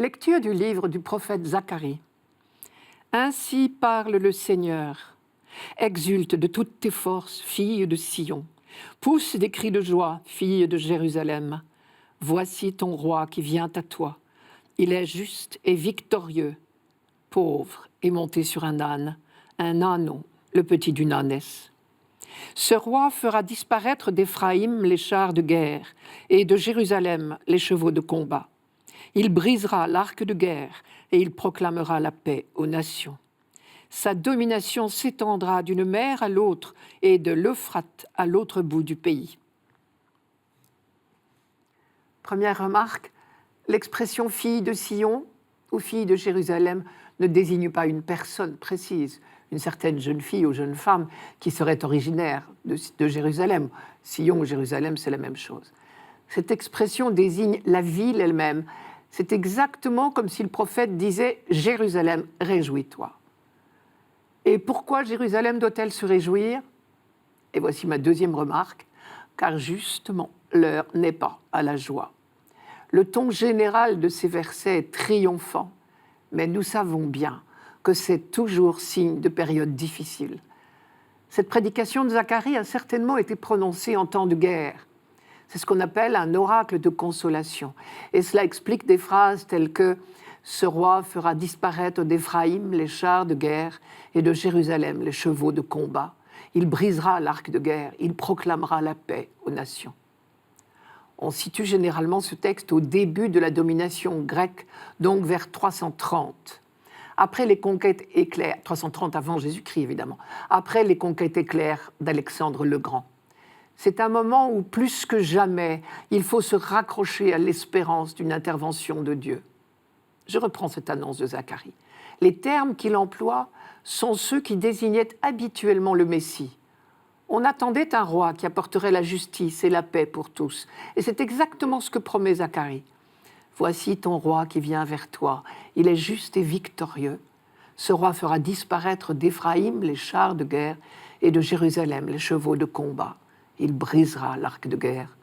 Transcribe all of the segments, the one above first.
Lecture du livre du prophète Zacharie. Ainsi parle le Seigneur. Exulte de toutes tes forces, fille de Sion. Pousse des cris de joie, fille de Jérusalem. Voici ton roi qui vient à toi. Il est juste et victorieux, pauvre et monté sur un ânon, le petit d'une ânesse. Ce roi fera disparaître d'Éphraïm les chars de guerre et de Jérusalem les chevaux de combat. Il brisera l'arc de guerre et il proclamera la paix aux nations. Sa domination s'étendra d'une mer à l'autre et de l'Euphrate à l'autre bout du pays. Première remarque, l'expression fille de Sion ou fille de Jérusalem ne désigne pas une personne précise, une certaine jeune fille ou jeune femme qui serait originaire de Jérusalem. Sion ou Jérusalem, c'est la même chose. Cette expression désigne la ville elle-même. C'est exactement comme si le prophète disait « Jérusalem, réjouis-toi ». Et pourquoi Jérusalem doit-elle se réjouir? Et voici ma deuxième remarque, car justement, l'heure n'est pas à la joie. Le ton général de ces versets est triomphant, mais nous savons bien que c'est toujours signe de périodes difficiles. Cette prédication de Zacharie a certainement été prononcée en temps de guerre. C'est ce qu'on appelle un oracle de consolation. Et cela explique des phrases telles que « Ce roi fera disparaître d'Éphraïm les chars de guerre et de Jérusalem les chevaux de combat. Il brisera l'arc de guerre, il proclamera la paix aux nations. » On situe généralement ce texte au début de la domination grecque, donc vers 330. Après les conquêtes éclairs, 330 avant Jésus-Christ évidemment, après les conquêtes éclairs d'Alexandre le Grand. C'est un moment où, plus que jamais, il faut se raccrocher à l'espérance d'une intervention de Dieu. Je reprends cette annonce de Zacharie. Les termes qu'il emploie sont ceux qui désignaient habituellement le Messie. On attendait un roi qui apporterait la justice et la paix pour tous. Et c'est exactement ce que promet Zacharie. Voici ton roi qui vient vers toi. Il est juste et victorieux. Ce roi fera disparaître d'Éphraïm les chars de guerre et de Jérusalem les chevaux de combat. Il brisera l'arc de guerre.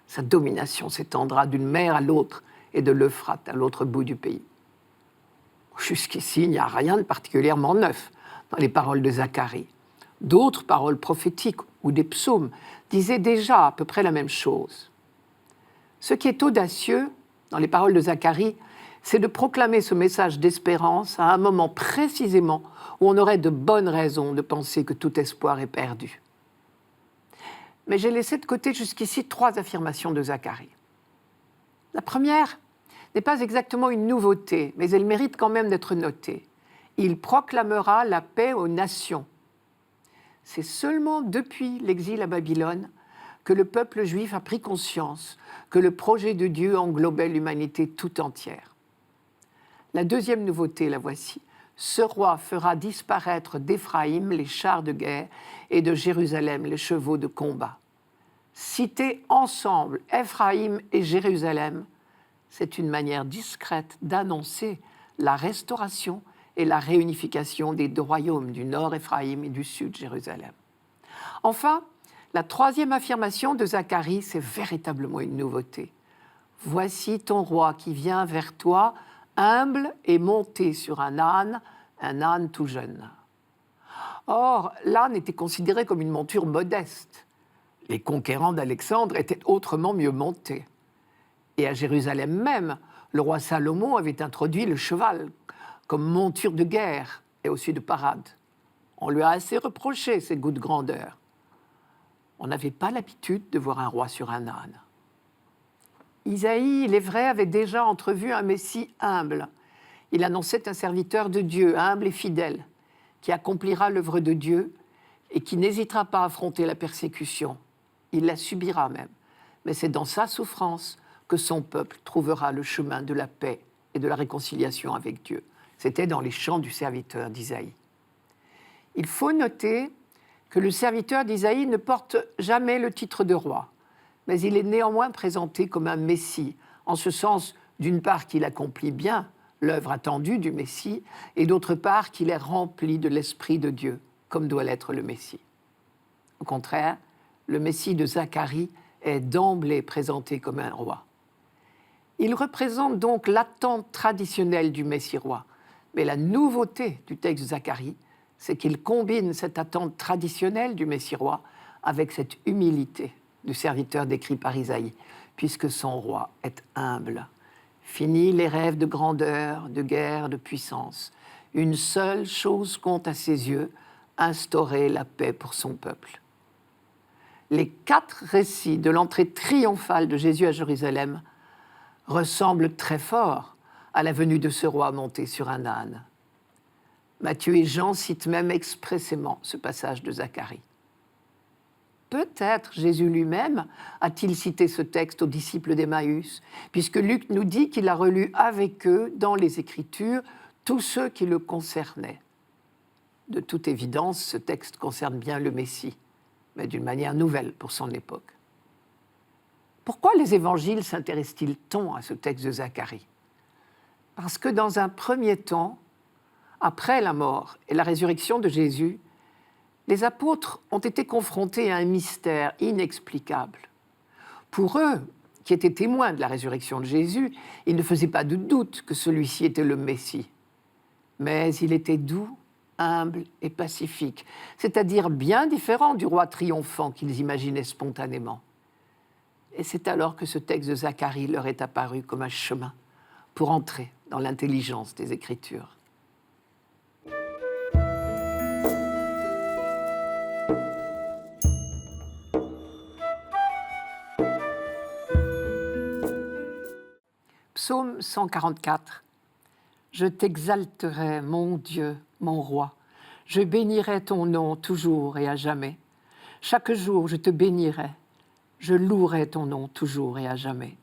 Sa domination s'étendra d'une mer à l'autre et de l'Euphrate à l'autre bout du pays. Jusqu'ici, il n'y a rien de particulièrement neuf dans les paroles de Zacharie. D'autres paroles prophétiques ou des psaumes disaient déjà à peu près la même chose. Ce qui est audacieux dans les paroles de Zacharie, c'est de proclamer ce message d'espérance à un moment précisément où on aurait de bonnes raisons de penser que tout espoir est perdu. Mais j'ai laissé de côté jusqu'ici 3 affirmations de Zacharie. La première n'est pas exactement une nouveauté, mais elle mérite quand même d'être notée. Il proclamera la paix aux nations. C'est seulement depuis l'exil à Babylone que le peuple juif a pris conscience que le projet de Dieu englobait l'humanité tout entière. La deuxième nouveauté, la voici. Ce roi fera disparaître d'Éphraïm les chars de guerre et de Jérusalem les chevaux de combat. Citer ensemble Éphraïm et Jérusalem, c'est une manière discrète d'annoncer la restauration et la réunification des 2 royaumes du nord Éphraïm et du sud Jérusalem. Enfin, la troisième affirmation de Zacharie, c'est véritablement une nouveauté. Voici ton roi qui vient vers toi, humble et monté sur un âne tout jeune. Or, l'âne était considéré comme une monture modeste. Les conquérants d'Alexandre étaient autrement mieux montés. Et à Jérusalem même, le roi Salomon avait introduit le cheval comme monture de guerre et aussi de parade. On lui a assez reproché ses goûts de grandeur. On n'avait pas l'habitude de voir un roi sur un âne. Isaïe, il est vrai, avait déjà entrevu un Messie humble. Il annonçait un serviteur de Dieu, humble et fidèle, qui accomplira l'œuvre de Dieu et qui n'hésitera pas à affronter la persécution. Il la subira même. Mais c'est dans sa souffrance que son peuple trouvera le chemin de la paix et de la réconciliation avec Dieu. C'était dans les chants du serviteur d'Isaïe. Il faut noter que le serviteur d'Isaïe ne porte jamais le titre de roi, mais il est néanmoins présenté comme un Messie, en ce sens, d'une part, qu'il accomplit bien l'œuvre attendue du Messie, et d'autre part, qu'il est rempli de l'Esprit de Dieu, comme doit l'être le Messie. Au contraire, le Messie de Zacharie est d'emblée présenté comme un roi. Il représente donc l'attente traditionnelle du Messie-roi. Mais la nouveauté du texte de Zacharie, c'est qu'il combine cette attente traditionnelle du Messie-roi avec cette humilité du serviteur décrit par Isaïe, puisque son roi est humble. Fini les rêves de grandeur, de guerre, de puissance. Une seule chose compte à ses yeux, instaurer la paix pour son peuple. Les 4 récits de l'entrée triomphale de Jésus à Jérusalem ressemblent très fort à la venue de ce roi monté sur un âne. Matthieu et Jean citent même expressément ce passage de Zacharie. Peut-être Jésus lui-même a-t-il cité ce texte aux disciples d'Emmaüs, puisque Luc nous dit qu'il a relu avec eux dans les Écritures tous ceux qui le concernaient. De toute évidence, ce texte concerne bien le Messie, mais d'une manière nouvelle pour son époque. Pourquoi les évangiles s'intéressent-ils tant à ce texte de Zacharie ? Parce que dans un premier temps, après la mort et la résurrection de Jésus, les apôtres ont été confrontés à un mystère inexplicable. Pour eux, qui étaient témoins de la résurrection de Jésus, il ne faisait pas de doute que celui-ci était le Messie. Mais il était doux, humble et pacifique, c'est-à-dire bien différent du roi triomphant qu'ils imaginaient spontanément. Et c'est alors que ce texte de Zacharie leur est apparu comme un chemin pour entrer dans l'intelligence des Écritures. Psaume 144. Je t'exalterai, mon Dieu, mon roi. Je bénirai ton nom toujours et à jamais. Chaque jour, je te bénirai. Je louerai ton nom toujours et à jamais.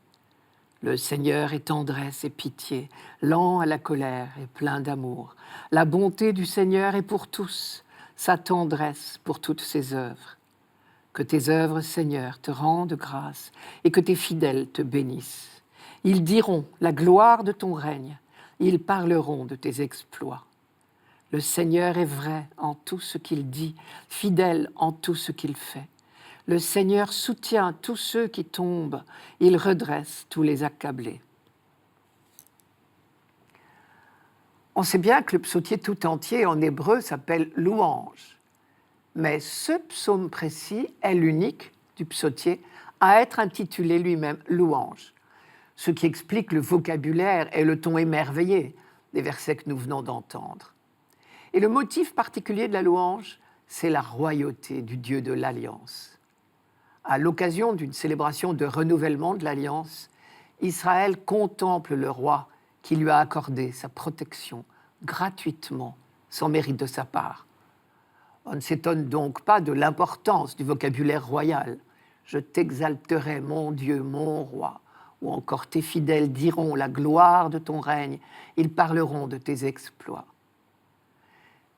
Le Seigneur est tendresse et pitié, lent à la colère et plein d'amour. La bonté du Seigneur est pour tous, sa tendresse pour toutes ses œuvres. Que tes œuvres, Seigneur, te rendent grâce et que tes fidèles te bénissent. Ils diront la gloire de ton règne, ils parleront de tes exploits. Le Seigneur est vrai en tout ce qu'il dit, fidèle en tout ce qu'il fait. Le Seigneur soutient tous ceux qui tombent, il redresse tous les accablés. On sait bien que le psautier tout entier en hébreu s'appelle louange. Mais ce psaume précis est l'unique du psautier à être intitulé lui-même louange, ce qui explique le vocabulaire et le ton émerveillé des versets que nous venons d'entendre. Et le motif particulier de la louange, c'est la royauté du Dieu de l'Alliance. À l'occasion d'une célébration de renouvellement de l'Alliance, Israël contemple le roi qui lui a accordé sa protection gratuitement, sans mérite de sa part. On ne s'étonne donc pas de l'importance du vocabulaire royal. Je t'exalterai, mon Dieu, mon roi. Ou encore tes fidèles diront la gloire de ton règne, ils parleront de tes exploits.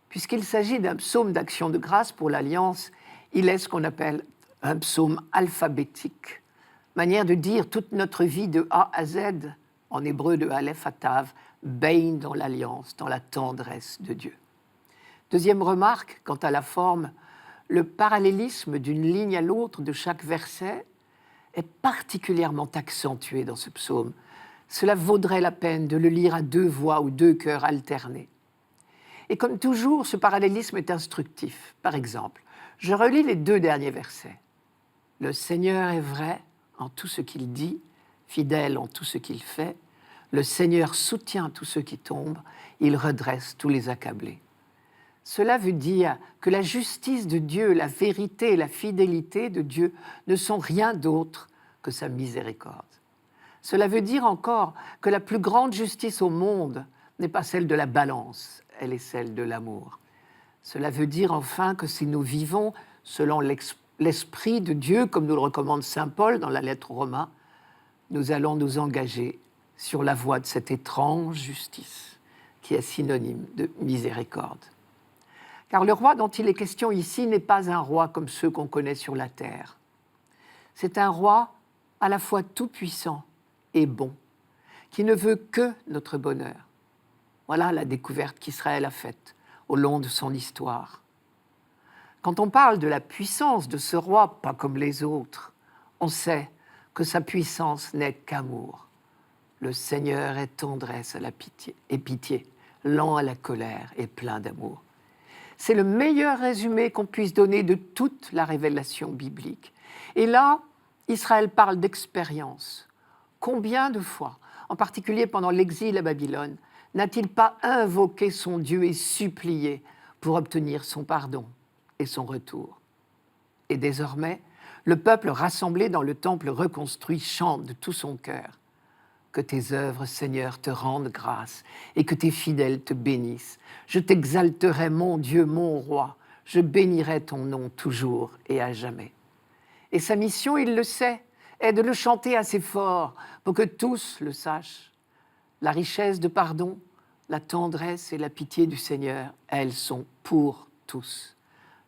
Puisqu'il s'agit d'un psaume d'action de grâce pour l'Alliance, il est ce qu'on appelle un psaume alphabétique, manière de dire toute notre vie de A à Z, en hébreu de Aleph à Tav, baigne dans l'Alliance, dans la tendresse de Dieu. Deuxième remarque, quant à la forme, le parallélisme d'une ligne à l'autre de chaque verset est particulièrement accentué dans ce psaume. Cela vaudrait la peine de le lire à 2 voix ou 2 chœurs alternés. Et comme toujours, ce parallélisme est instructif. Par exemple, je relis les 2 derniers versets. Le Seigneur est vrai en tout ce qu'il dit, fidèle en tout ce qu'il fait. Le Seigneur soutient tous ceux qui tombent, il redresse tous les accablés. Cela veut dire que la justice de Dieu, la vérité et la fidélité de Dieu ne sont rien d'autre que sa miséricorde. Cela veut dire encore que la plus grande justice au monde n'est pas celle de la balance, elle est celle de l'amour. Cela veut dire enfin que si nous vivons selon l'Esprit de Dieu, comme nous le recommande saint Paul dans la lettre aux Romains, nous allons nous engager sur la voie de cette étrange justice qui est synonyme de miséricorde. Car le roi dont il est question ici n'est pas un roi comme ceux qu'on connaît sur la terre. C'est un roi à la fois tout-puissant et bon, qui ne veut que notre bonheur. Voilà la découverte qu'Israël a faite au long de son histoire. Quand on parle de la puissance de ce roi, pas comme les autres, on sait que sa puissance n'est qu'amour. Le Seigneur est tendresse et pitié, lent à la colère et plein d'amour. C'est le meilleur résumé qu'on puisse donner de toute la révélation biblique. Et là, Israël parle d'expérience. Combien de fois, en particulier pendant l'exil à Babylone, n'a-t-il pas invoqué son Dieu et supplié pour obtenir son pardon et son retour? Et désormais, le peuple rassemblé dans le temple reconstruit chante de tout son cœur. Que tes œuvres, Seigneur, te rendent grâce et que tes fidèles te bénissent. Je t'exalterai, mon Dieu, mon roi. Je bénirai ton nom toujours et à jamais. Et sa mission, il le sait, est de le chanter assez fort pour que tous le sachent. La richesse de pardon, la tendresse et la pitié du Seigneur, elles sont pour tous.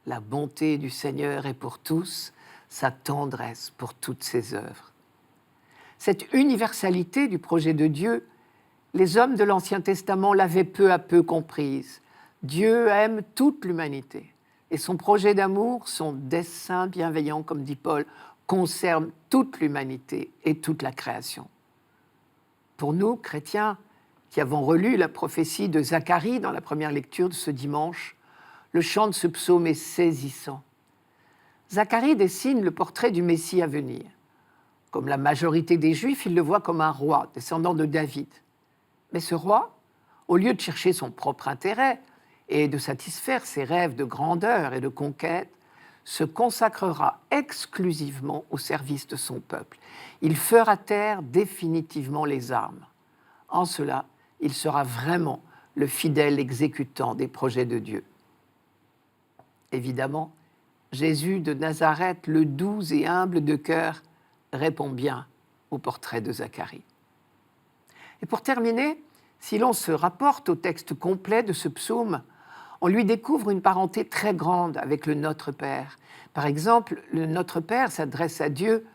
La bonté du Seigneur est pour tous, sa tendresse pour toutes ses œuvres. Cette universalité du projet de Dieu, les hommes de l'Ancien Testament l'avaient peu à peu comprise. Dieu aime toute l'humanité et son projet d'amour, son dessein bienveillant, comme dit Paul, concerne toute l'humanité et toute la création. Pour nous, chrétiens, qui avons relu la prophétie de Zacharie dans la première lecture de ce dimanche, le chant de ce psaume est saisissant. Zacharie dessine le portrait du Messie à venir. Comme la majorité des Juifs, il le voit comme un roi, descendant de David. Mais ce roi, au lieu de chercher son propre intérêt et de satisfaire ses rêves de grandeur et de conquête, se consacrera exclusivement au service de son peuple. Il fera taire définitivement les armes. En cela, il sera vraiment le fidèle exécutant des projets de Dieu. Évidemment, Jésus de Nazareth, le doux et humble de cœur, répond bien au portrait de Zacharie. Et pour terminer, si l'on se rapporte au texte complet de ce psaume, on lui découvre une parenté très grande avec le Notre Père. Par exemple, le Notre Père s'adresse à Dieu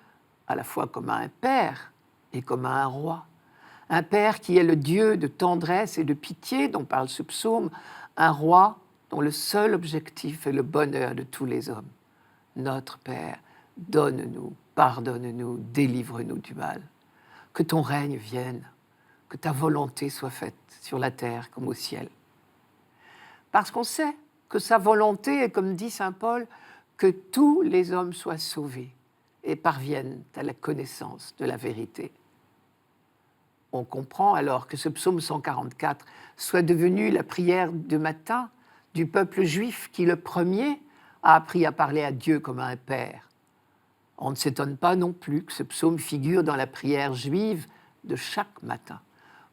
à la fois comme à un père et comme à un roi. Un père qui est le Dieu de tendresse et de pitié dont parle ce psaume, un roi dont le seul objectif est le bonheur de tous les hommes. Notre Père, donne-nous, pardonne-nous, délivre-nous du mal. Que ton règne vienne, que ta volonté soit faite sur la terre comme au ciel. Parce qu'on sait que sa volonté est, comme dit saint Paul, que tous les hommes soient sauvés et parviennent à la connaissance de la vérité. On comprend alors que ce psaume 144 soit devenu la prière de matin du peuple juif qui, le premier, a appris à parler à Dieu comme à un père. On ne s'étonne pas non plus que ce psaume figure dans la prière juive de chaque matin.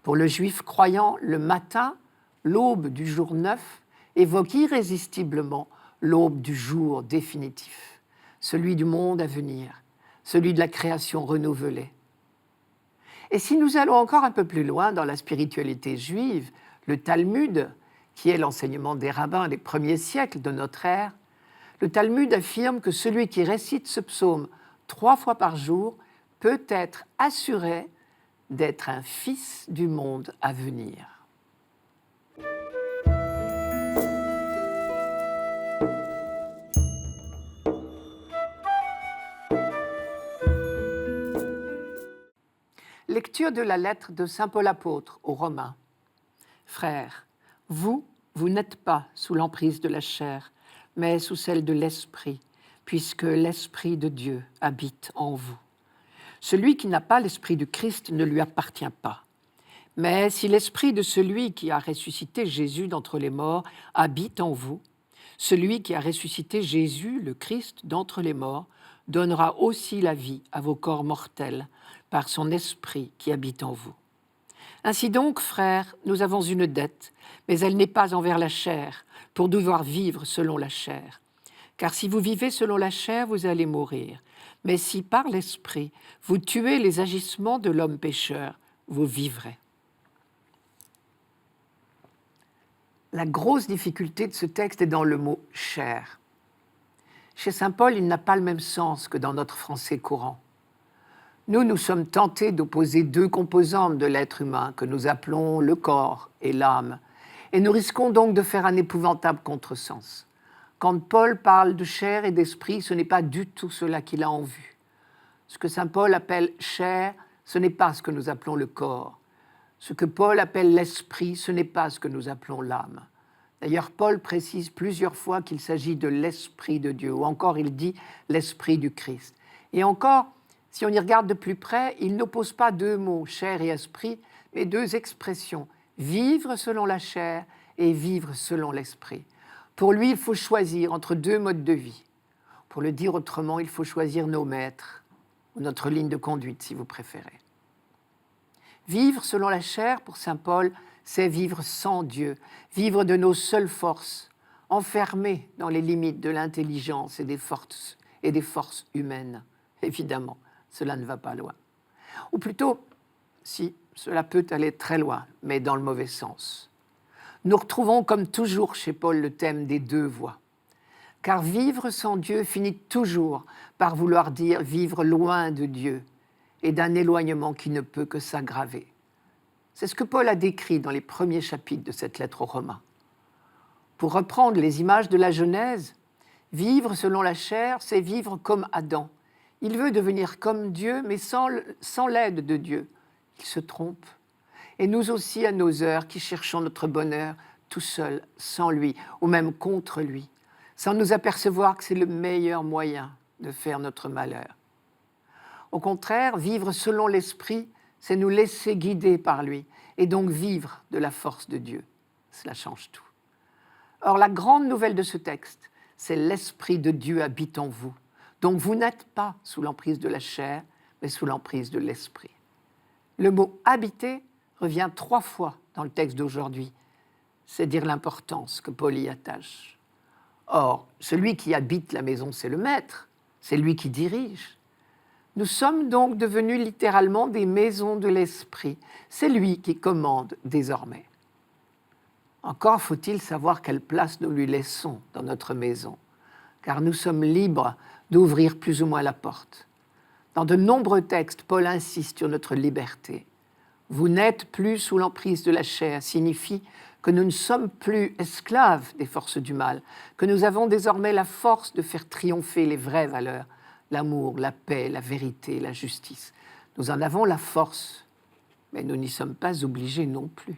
Pour le juif croyant, le matin, l'aube du jour neuf, évoque irrésistiblement l'aube du jour définitif, celui du monde à venir, celui de la création renouvelée. Et si nous allons encore un peu plus loin dans la spiritualité juive, le Talmud, qui est l'enseignement des rabbins des premiers siècles de notre ère, le Talmud affirme que celui qui récite ce psaume 3 fois par jour peut être assuré d'être un fils du monde à venir. Lecture de la lettre de saint Paul apôtre aux Romains. Frères, vous n'êtes pas sous l'emprise de la chair, mais sous celle de l'Esprit, puisque l'Esprit de Dieu habite en vous. Celui qui n'a pas l'Esprit du Christ ne lui appartient pas. Mais si l'Esprit de celui qui a ressuscité Jésus d'entre les morts habite en vous, celui qui a ressuscité Jésus, le Christ, d'entre les morts, donnera aussi la vie à vos corps mortels par son Esprit qui habite en vous. Ainsi donc, frères, nous avons une dette, mais elle n'est pas envers la chair, pour devoir vivre selon la chair. Car si vous vivez selon la chair, vous allez mourir. Mais si par l'Esprit, vous tuez les agissements de l'homme pécheur, vous vivrez. La grosse difficulté de ce texte est dans le mot « chair ». Chez saint Paul, il n'a pas le même sens que dans notre français courant. Nous sommes tentés d'opposer deux composantes de l'être humain que nous appelons le corps et l'âme, et nous risquons donc de faire un épouvantable contresens. Quand Paul parle de chair et d'esprit, ce n'est pas du tout cela qu'il a en vue. Ce que saint Paul appelle chair, ce n'est pas ce que nous appelons le corps. Ce que Paul appelle l'esprit, ce n'est pas ce que nous appelons l'âme. D'ailleurs, Paul précise plusieurs fois qu'il s'agit de l'esprit de Dieu, ou encore il dit l'esprit du Christ. Et encore, si on y regarde de plus près, il n'oppose pas deux mots, chair et esprit, mais deux expressions, vivre selon la chair et vivre selon l'esprit. Pour lui, il faut choisir entre deux modes de vie. Pour le dire autrement, il faut choisir nos maîtres, ou notre ligne de conduite, si vous préférez. Vivre selon la chair, pour saint Paul, c'est vivre sans Dieu, vivre de nos seules forces, enfermés dans les limites de l'intelligence et des forces humaines. Évidemment, cela ne va pas loin. Ou plutôt, si, cela peut aller très loin, mais dans le mauvais sens. Nous retrouvons comme toujours chez Paul le thème des deux voies. Car vivre sans Dieu finit toujours par vouloir dire vivre loin de Dieu et d'un éloignement qui ne peut que s'aggraver. C'est ce que Paul a décrit dans les premiers chapitres de cette lettre aux Romains. Pour reprendre les images de la Genèse, vivre selon la chair, c'est vivre comme Adam. Il veut devenir comme Dieu, mais sans l'aide de Dieu. Il se trompe. Et nous aussi, à nos heures, qui cherchons notre bonheur tout seuls, sans lui, ou même contre lui, sans nous apercevoir que c'est le meilleur moyen de faire notre malheur. Au contraire, vivre selon l'esprit, c'est nous laisser guider par lui, et donc vivre de la force de Dieu. Cela change tout. Or, la grande nouvelle de ce texte, c'est l'Esprit de Dieu habite en vous. Donc vous n'êtes pas sous l'emprise de la chair, mais sous l'emprise de l'Esprit. Le mot « habiter » revient 3 fois dans le texte d'aujourd'hui. C'est dire l'importance que Paul y attache. Or, celui qui habite la maison, c'est le maître, c'est lui qui dirige. Nous sommes donc devenus littéralement des maisons de l'Esprit. C'est lui qui commande désormais. Encore faut-il savoir quelle place nous lui laissons dans notre maison, car nous sommes libres d'ouvrir plus ou moins la porte. Dans de nombreux textes, Paul insiste sur notre liberté. Vous n'êtes plus sous l'emprise de la chair signifie que nous ne sommes plus esclaves des forces du mal, que nous avons désormais la force de faire triompher les vraies valeurs, l'amour, la paix, la vérité, la justice. Nous en avons la force, mais nous n'y sommes pas obligés non plus.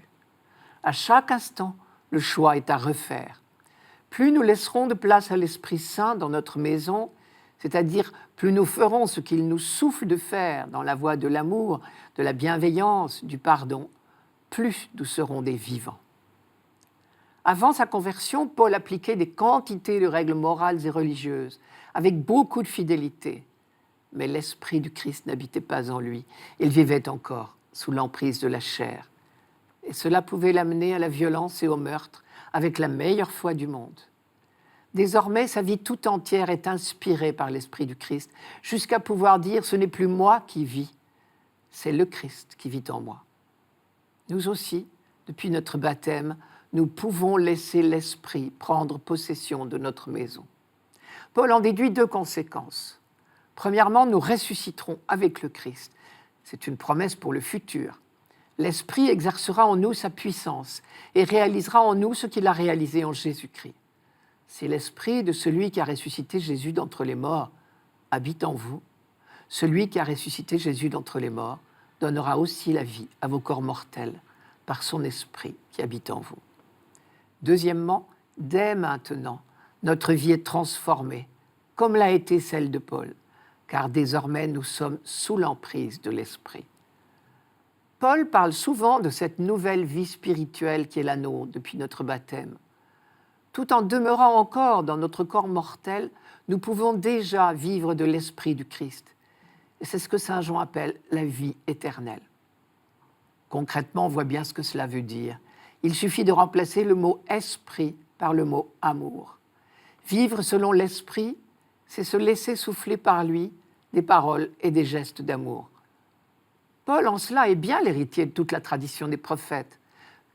À chaque instant, le choix est à refaire. Plus nous laisserons de place à l'Esprit Saint dans notre maison, c'est-à-dire plus nous ferons ce qu'il nous souffle de faire dans la voie de l'amour, de la bienveillance, du pardon, plus nous serons des vivants. Avant sa conversion, Paul appliquait des quantités de règles morales et religieuses, avec beaucoup de fidélité. Mais l'Esprit du Christ n'habitait pas en lui. Il vivait encore sous l'emprise de la chair. Et cela pouvait l'amener à la violence et au meurtre, avec la meilleure foi du monde. Désormais, sa vie tout entière est inspirée par l'Esprit du Christ, jusqu'à pouvoir dire « ce n'est plus moi qui vis, c'est le Christ qui vit en moi ». Nous aussi, depuis notre baptême, nous pouvons laisser l'Esprit prendre possession de notre maison. Paul en déduit 2 conséquences. Premièrement, nous ressusciterons avec le Christ. C'est une promesse pour le futur. L'Esprit exercera en nous sa puissance et réalisera en nous ce qu'il a réalisé en Jésus-Christ. Si l'Esprit de celui qui a ressuscité Jésus d'entre les morts habite en vous, celui qui a ressuscité Jésus d'entre les morts donnera aussi la vie à vos corps mortels par son Esprit qui habite en vous. Deuxièmement, dès maintenant, notre vie est transformée, comme l'a été celle de Paul, car désormais nous sommes sous l'emprise de l'Esprit. Paul parle souvent de cette nouvelle vie spirituelle qui est la nôtre depuis notre baptême. Tout en demeurant encore dans notre corps mortel, nous pouvons déjà vivre de l'Esprit du Christ. Et c'est ce que saint Jean appelle la vie éternelle. Concrètement, on voit bien ce que cela veut dire. Il suffit de remplacer le mot « esprit » par le mot « amour ». Vivre selon l'Esprit, c'est se laisser souffler par lui des paroles et des gestes d'amour. Paul, en cela, est bien l'héritier de toute la tradition des prophètes.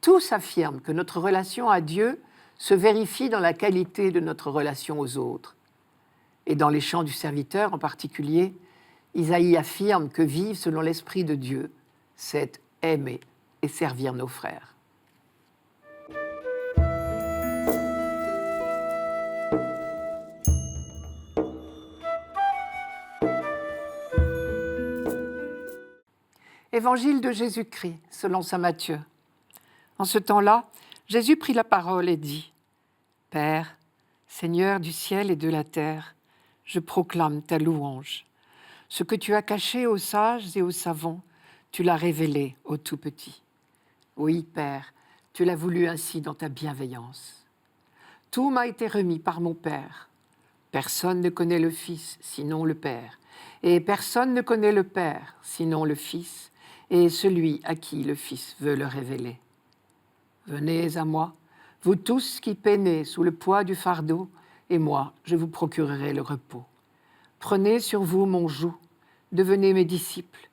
Tous affirment que notre relation à Dieu se vérifie dans la qualité de notre relation aux autres. Et dans les chants du serviteur en particulier, Isaïe affirme que vivre selon l'Esprit de Dieu, c'est aimer et servir nos frères. Évangile de Jésus-Christ, selon saint Matthieu. En ce temps-là, Jésus prit la parole et dit : Père, Seigneur du ciel et de la terre, je proclame ta louange. Ce que tu as caché aux sages et aux savants, tu l'as révélé aux tout-petits. Oui, Père, tu l'as voulu ainsi dans ta bienveillance. Tout m'a été remis par mon Père. Personne ne connaît le Fils, sinon le Père. Et personne ne connaît le Père, sinon le Fils, et celui à qui le Fils veut le révéler. Venez à moi, vous tous qui peinez sous le poids du fardeau, et moi, je vous procurerai le repos. Prenez sur vous mon joug, devenez mes disciples,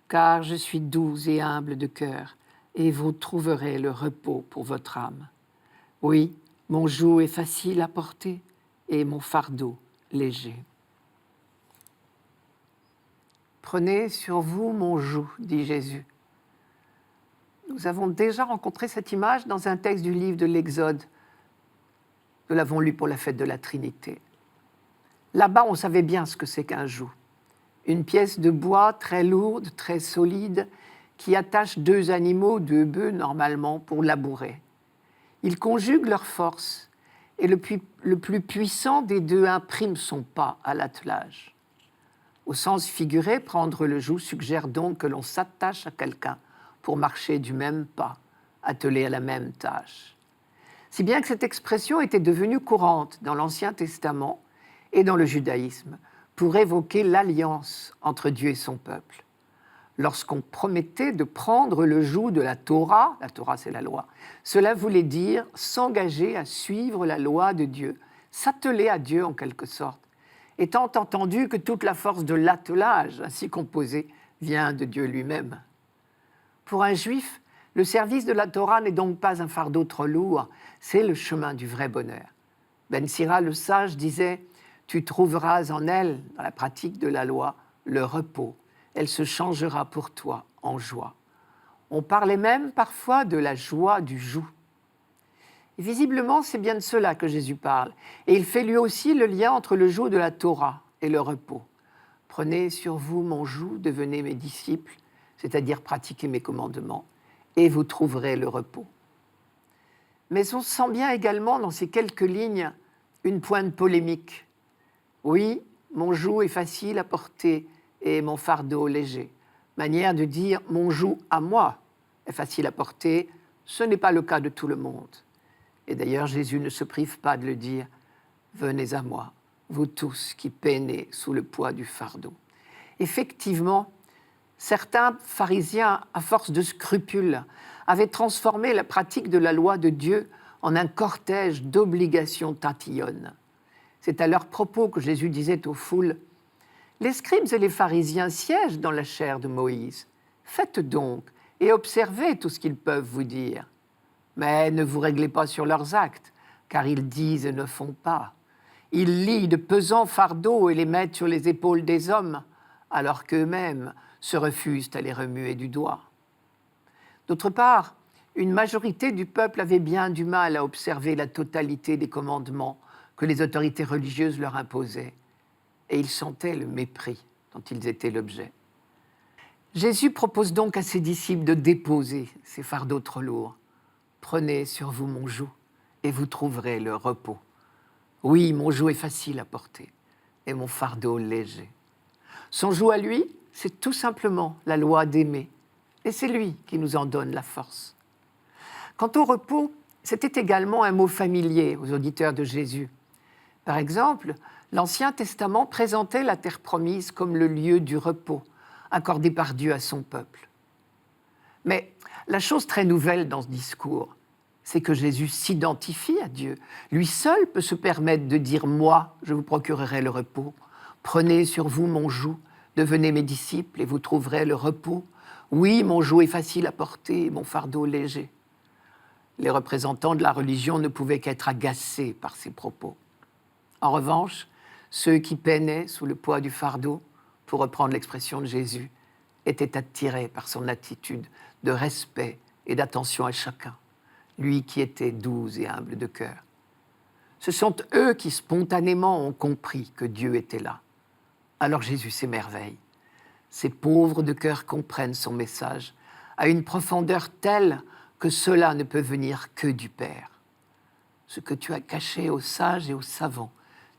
car je suis doux et humble de cœur, et vous trouverez le repos pour votre âme. Oui, mon joug est facile à porter, et mon fardeau léger. Prenez sur vous mon joug, dit Jésus. Nous avons déjà rencontré cette image dans un texte du livre de l'Exode. Nous l'avons lu pour la fête de la Trinité. Là-bas, on savait bien ce que c'est qu'un joug. Une pièce de bois très lourde, très solide, qui attache deux animaux, deux bœufs normalement, pour labourer. Ils conjuguent leurs forces et le plus puissant des deux imprime son pas à l'attelage. Au sens figuré, prendre le joug suggère donc que l'on s'attache à quelqu'un pour marcher du même pas, attelé à la même tâche. Si bien que cette expression était devenue courante dans l'Ancien Testament et dans le judaïsme pour évoquer l'alliance entre Dieu et son peuple. Lorsqu'on promettait de prendre le joug de la Torah c'est la loi, cela voulait dire s'engager à suivre la loi de Dieu, s'atteler à Dieu en quelque sorte, étant entendu que toute la force de l'attelage ainsi composé vient de Dieu lui-même. Pour un juif, le service de la Torah n'est donc pas un fardeau trop lourd, c'est le chemin du vrai bonheur. Ben Sira le sage disait « Tu trouveras en elle, dans la pratique de la loi, le repos. Elle se changera pour toi en joie. » On parlait même parfois de la joie du joug. Et visiblement, c'est bien de cela que Jésus parle. Et il fait lui aussi le lien entre le joug de la Torah et le repos. « Prenez sur vous mon joug, devenez mes disciples, c'est-à-dire pratiquez mes commandements, et vous trouverez le repos. » Mais on sent bien également dans ces quelques lignes une pointe polémique. Oui, mon joug est facile à porter et mon fardeau léger. Manière de dire mon joug à moi est facile à porter, ce n'est pas le cas de tout le monde. Et d'ailleurs, Jésus ne se prive pas de le dire « Venez à moi, vous tous qui peinez sous le poids du fardeau. » Effectivement, certains pharisiens, à force de scrupules, avaient transformé la pratique de la loi de Dieu en un cortège d'obligations tatillonnes. C'est à leur propos que Jésus disait aux foules « Les scribes et les pharisiens siègent dans la chaire de Moïse. Faites donc et observez tout ce qu'ils peuvent vous dire. Mais ne vous réglez pas sur leurs actes, car ils disent et ne font pas. Ils lient de pesants fardeaux et les mettent sur les épaules des hommes, alors qu'eux-mêmes se refusent à les remuer du doigt. » D'autre part, une majorité du peuple avait bien du mal à observer la totalité des commandements que les autorités religieuses leur imposaient, et ils sentaient le mépris dont ils étaient l'objet. Jésus propose donc à ses disciples de déposer ces fardeaux trop lourds. « Prenez sur vous mon joug, et vous trouverez le repos. Oui, mon joug est facile à porter, et mon fardeau léger. » Son joug à lui, c'est tout simplement la loi d'aimer, et c'est lui qui nous en donne la force. Quant au repos, c'était également un mot familier aux auditeurs de Jésus. Par exemple, l'Ancien Testament présentait la terre promise comme le lieu du repos, accordé par Dieu à son peuple. Mais la chose très nouvelle dans ce discours, c'est que Jésus s'identifie à Dieu. Lui seul peut se permettre de dire « Moi, je vous procurerai le repos. Prenez sur vous mon joug, devenez mes disciples et vous trouverez le repos. Oui, mon joug est facile à porter et mon fardeau léger. » Les représentants de la religion ne pouvaient qu'être agacés par ces propos. En revanche, ceux qui peinaient sous le poids du fardeau, pour reprendre l'expression de Jésus, étaient attirés par son attitude de respect et d'attention à chacun, lui qui était doux et humble de cœur. Ce sont eux qui spontanément ont compris que Dieu était là. Alors Jésus s'émerveille. Ces pauvres de cœur comprennent son message à une profondeur telle que cela ne peut venir que du Père. Ce que tu as caché aux sages et aux savants,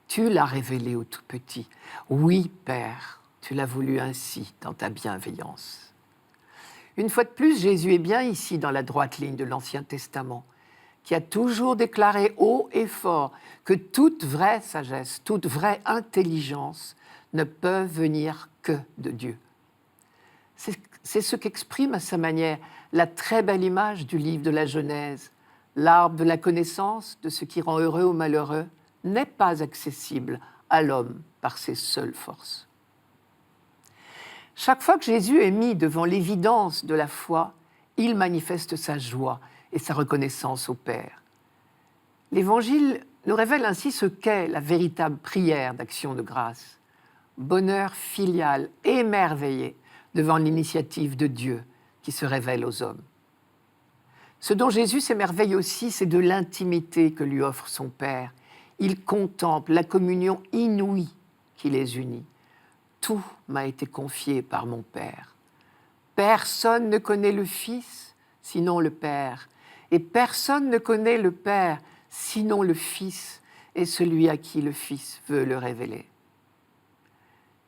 tu l'as révélé aux tout petits. Oui, Père, tu l'as voulu ainsi dans ta bienveillance. Une fois de plus, Jésus est bien ici dans la droite ligne de l'Ancien Testament, qui a toujours déclaré haut et fort que toute vraie sagesse, toute vraie intelligence ne peuvent venir que de Dieu. C'est ce qu'exprime à sa manière la très belle image du livre de la Genèse. L'arbre de la connaissance de ce qui rend heureux ou malheureux n'est pas accessible à l'homme par ses seules forces. Chaque fois que Jésus est mis devant l'évidence de la foi, il manifeste sa joie et sa reconnaissance au Père. L'Évangile nous révèle ainsi ce qu'est la véritable prière d'action de grâce. Bonheur filial émerveillé devant l'initiative de Dieu qui se révèle aux hommes. Ce dont Jésus s'émerveille aussi, c'est de l'intimité que lui offre son Père. Il contemple la communion inouïe qui les unit. Tout m'a été confié par mon Père. Personne ne connaît le Fils sinon le Père, et personne ne connaît le Père sinon le Fils et celui à qui le Fils veut le révéler.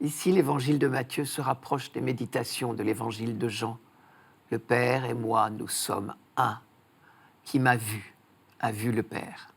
Ici, l'évangile de Matthieu se rapproche des méditations de l'évangile de Jean. Le Père et moi, nous sommes un. Qui m'a vu, a vu le Père.